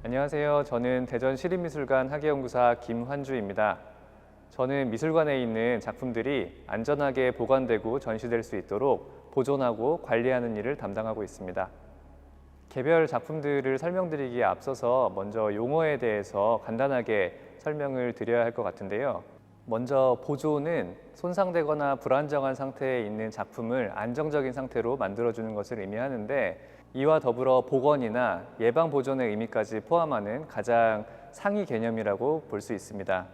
안녕하세요. 저는 대전시립미술관 학예연구사 김환주입니다. 저는 미술관에 있는 작품들이 안전하게 보관되고 전시될 수 있도록 보존하고 관리하는 일을 담당하고 있습니다. 개별 작품들을 설명드리기에 앞서서 먼저 용어에 대해서 간단하게 설명을 드려야 할 것 같은데요. 먼저 보존은 손상되거나 불안정한 상태에 있는 작품을 안정적인 상태로 만들어주는 것을 의미하는데, 이와 더불어 복원이나 예방 보존의 의미까지 포함하는 가장 상위 개념이라고 볼 수 있습니다.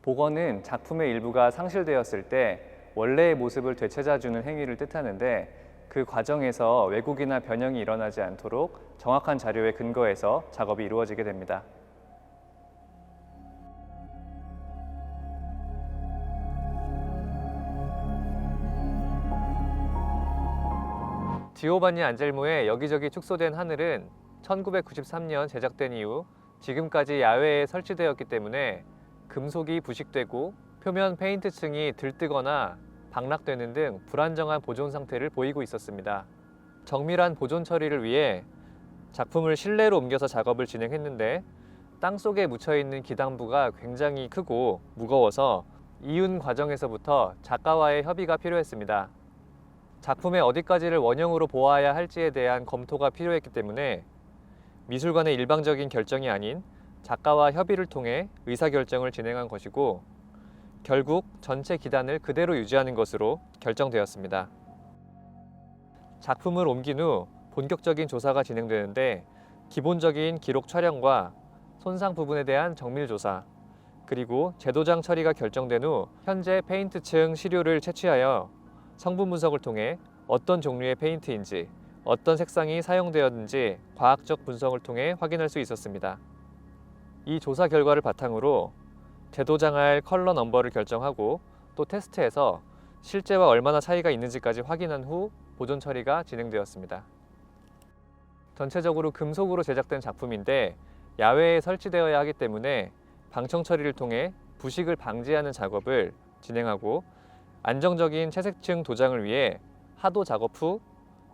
복원은 작품의 일부가 상실되었을 때 원래의 모습을 되찾아주는 행위를 뜻하는데, 그 과정에서 왜곡이나 변형이 일어나지 않도록 정확한 자료에 근거해서 작업이 이루어지게 됩니다. 지오반니 안젤모의 여기저기 축소된 하늘은 1993년 제작된 이후 지금까지 야외에 설치되었기 때문에 금속이 부식되고 표면 페인트층이 들뜨거나 박락되는 등 불안정한 보존 상태를 보이고 있었습니다. 정밀한 보존 처리를 위해 작품을 실내로 옮겨서 작업을 진행했는데, 땅속에 묻혀있는 기단부가 굉장히 크고 무거워서 이윤 과정에서부터 작가와의 협의가 필요했습니다. 작품의 어디까지를 원형으로 보아야 할지에 대한 검토가 필요했기 때문에 미술관의 일방적인 결정이 아닌 작가와 협의를 통해 의사결정을 진행한 것이고, 결국 전체 기단을 그대로 유지하는 것으로 결정되었습니다. 작품을 옮긴 후 본격적인 조사가 진행되는데, 기본적인 기록 촬영과 손상 부분에 대한 정밀 조사, 그리고 재도장 처리가 결정된 후 현재 페인트층 시료를 채취하여 성분 분석을 통해 어떤 종류의 페인트인지, 어떤 색상이 사용되었는지 과학적 분석을 통해 확인할 수 있었습니다. 이 조사 결과를 바탕으로 재도장할 컬러 넘버를 결정하고 또 테스트해서 실제와 얼마나 차이가 있는지까지 확인한 후 보존 처리가 진행되었습니다. 전체적으로 금속으로 제작된 작품인데 야외에 설치되어야 하기 때문에 방청 처리를 통해 부식을 방지하는 작업을 진행하고, 안정적인 채색층 도장을 위해 하도 작업 후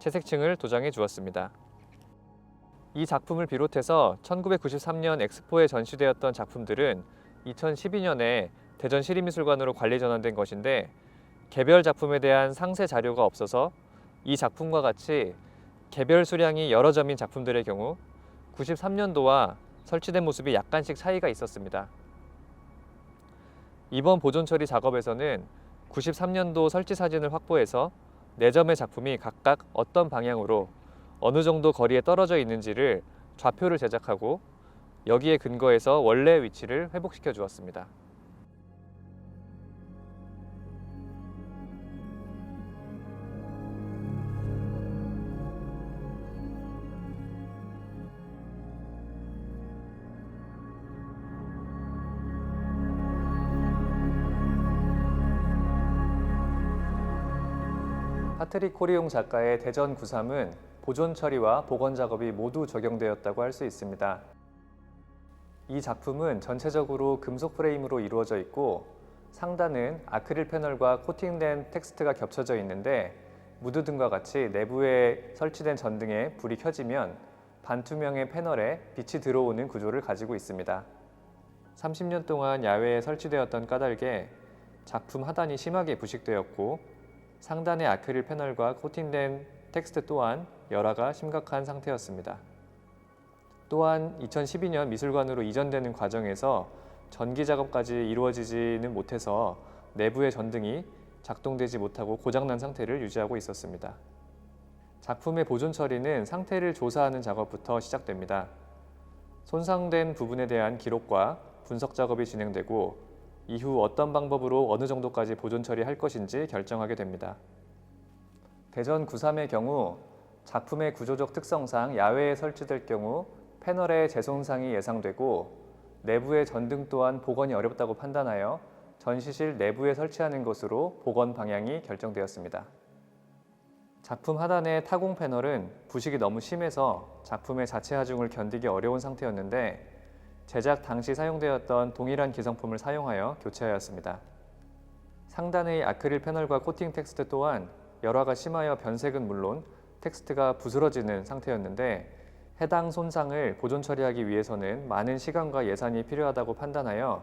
채색층을 도장해 주었습니다. 이 작품을 비롯해서 1993년 엑스포에 전시되었던 작품들은 2012년에 대전시립미술관으로 관리 전환된 것인데, 개별 작품에 대한 상세 자료가 없어서 이 작품과 같이 개별 수량이 여러 점인 작품들의 경우 93년도와 설치된 모습이 약간씩 차이가 있었습니다. 이번 보존 처리 작업에서는 93년도 설치 사진을 확보해서 4점의 작품이 각각 어떤 방향으로 어느 정도 거리에 떨어져 있는지를 좌표를 제작하고, 여기에 근거해서 원래의 위치를 회복시켜 주었습니다. 파트릭 코리옹 작가의 대전 93은 보존 처리와 복원 작업이 모두 적용되었다고 할 수 있습니다. 이 작품은 전체적으로 금속 프레임으로 이루어져 있고, 상단은 아크릴 패널과 코팅된 텍스트가 겹쳐져 있는데, 무드등과 같이 내부에 설치된 전등에 불이 켜지면 반투명의 패널에 빛이 들어오는 구조를 가지고 있습니다. 30년 동안 야외에 설치되었던 까닭에 작품 하단이 심하게 부식되었고, 상단의 아크릴 패널과 코팅된 텍스트 또한 열화가 심각한 상태였습니다. 또한 2012년 미술관으로 이전되는 과정에서 전기 작업까지 이루어지지는 못해서 내부의 전등이 작동되지 못하고 고장난 상태를 유지하고 있었습니다. 작품의 보존 처리는 상태를 조사하는 작업부터 시작됩니다. 손상된 부분에 대한 기록과 분석 작업이 진행되고, 이후 어떤 방법으로 어느 정도까지 보존 처리할 것인지 결정하게 됩니다. 대전 93의 경우 작품의 구조적 특성상 야외에 설치될 경우 패널의 재손상이 예상되고, 내부의 전등 또한 복원이 어렵다고 판단하여 전시실 내부에 설치하는 것으로 복원 방향이 결정되었습니다. 작품 하단의 타공 패널은 부식이 너무 심해서 작품의 자체 하중을 견디기 어려운 상태였는데, 제작 당시 사용되었던 동일한 기성품을 사용하여 교체하였습니다. 상단의 아크릴 패널과 코팅 텍스트 또한 열화가 심하여 변색은 물론 텍스트가 부스러지는 상태였는데, 해당 손상을 보존 처리하기 위해서는 많은 시간과 예산이 필요하다고 판단하여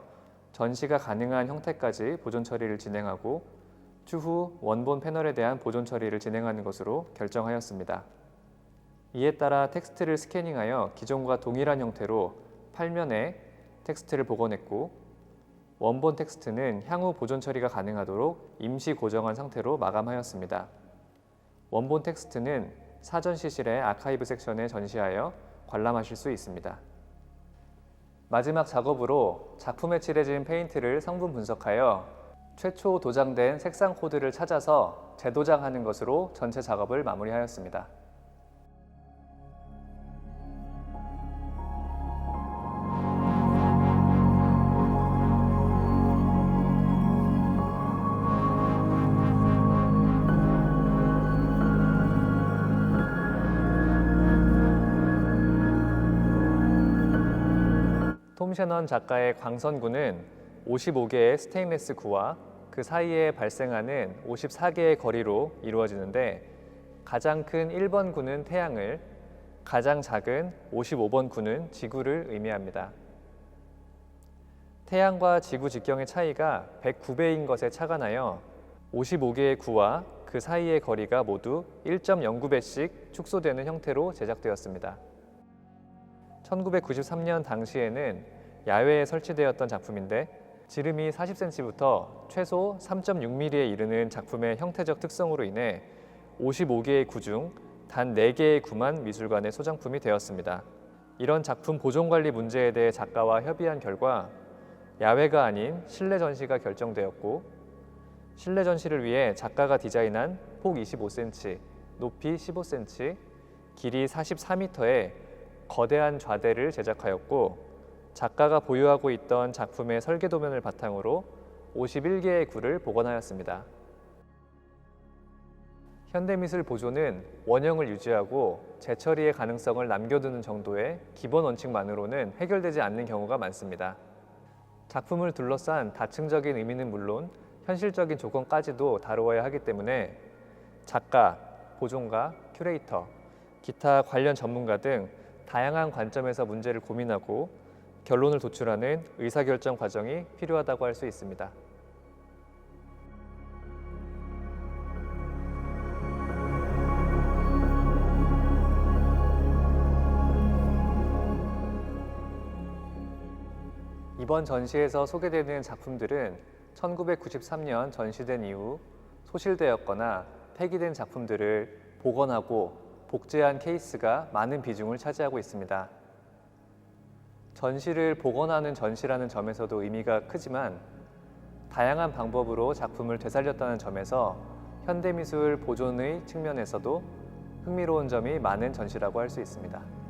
전시가 가능한 형태까지 보존 처리를 진행하고 추후 원본 패널에 대한 보존 처리를 진행하는 것으로 결정하였습니다. 이에 따라 텍스트를 스캐닝하여 기존과 동일한 형태로 8면에 텍스트를 복원했고 원본 텍스트는 향후 보존 처리가 가능하도록 임시 고정한 상태로 마감하였습니다. 원본 텍스트는 사전 시실의 아카이브 섹션에 전시하여 관람하실 수 있습니다. 마지막 작업으로 작품에 칠해진 페인트를 성분 분석하여 최초 도장된 색상 코드를 찾아서 재도장하는 것으로 전체 작업을 마무리하였습니다. 톰 셰넌 작가의 광선구는 55개의 스테인리스 구와 그 사이에 발생하는 54개의 거리로 이루어지는데 가장 큰 1번 구는 태양을, 가장 작은 55번 구는 지구를 의미합니다. 태양과 지구 직경의 차이가 109배인 것에 착안하여 55개의 구와 그 사이의 거리가 모두 1.09배씩 축소되는 형태로 제작되었습니다. 1993년 당시에는 야외에 설치되었던 작품인데 지름이 40cm부터 최소 3.6mm에 이르는 작품의 형태적 특성으로 인해 55개의 구 중 단 4개의 구만 미술관의 소장품이 되었습니다. 이런 작품 보존관리 문제에 대해 작가와 협의한 결과 야외가 아닌 실내 전시가 결정되었고 실내 전시를 위해 작가가 디자인한 폭 25cm, 높이 15cm, 길이 44m의 거대한 좌대를 제작하였고 작가가 보유하고 있던 작품의 설계 도면을 바탕으로 51개의 구를 복원하였습니다. 현대미술 보존은 원형을 유지하고 재처리의 가능성을 남겨두는 정도의 기본 원칙만으로는 해결되지 않는 경우가 많습니다. 작품을 둘러싼 다층적인 의미는 물론 현실적인 조건까지도 다루어야 하기 때문에 작가, 보존가, 큐레이터, 기타 관련 전문가 등 다양한 관점에서 문제를 고민하고 결론을 도출하는 의사결정 과정이 필요하다고 할 수 있습니다. 이번 전시에서 소개되는 작품들은 1993년 전시된 이후 소실되었거나 폐기된 작품들을 복원하고 복제한 케이스가 많은 비중을 차지하고 있습니다. 전시를 복원하는 전시라는 점에서도 의미가 크지만 다양한 방법으로 작품을 되살렸다는 점에서 현대미술 보존의 측면에서도 흥미로운 점이 많은 전시라고 할 수 있습니다.